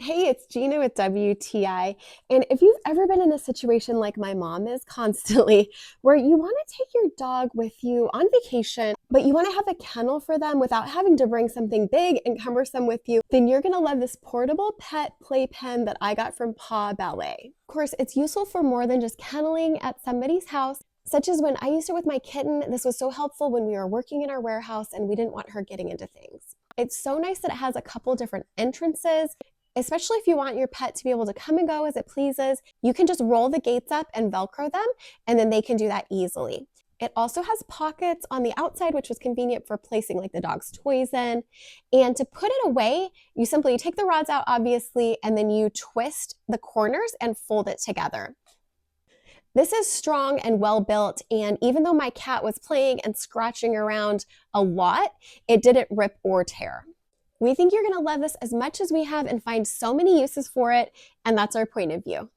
Hey, it's Gina with WTI. And if you've ever been in a situation like my mom is constantly, where you want to take your dog with you on vacation, but you want to have a kennel for them without having to bring something big and cumbersome with you, then you're going to love this portable pet playpen that I got from Paw Ballet. Of course, it's useful for more than just kenneling at somebody's house. Such as when I used it with my kitten, this was so helpful when we were working in our warehouse and we didn't want her getting into things. It's so nice that it has a couple different entrances, especially if you want your pet to be able to come and go as it pleases. You can just roll the gates up and Velcro them, and then they can do that easily. It also has pockets on the outside, which was convenient for placing like the dog's toys in. And to put it away, you simply take the rods out, obviously, and then you twist the corners and fold it together. This is strong and well built, and even though my cat was playing and scratching around a lot, it didn't rip or tear. We think you're going to love this as much as we have and find so many uses for it, and that's our point of view.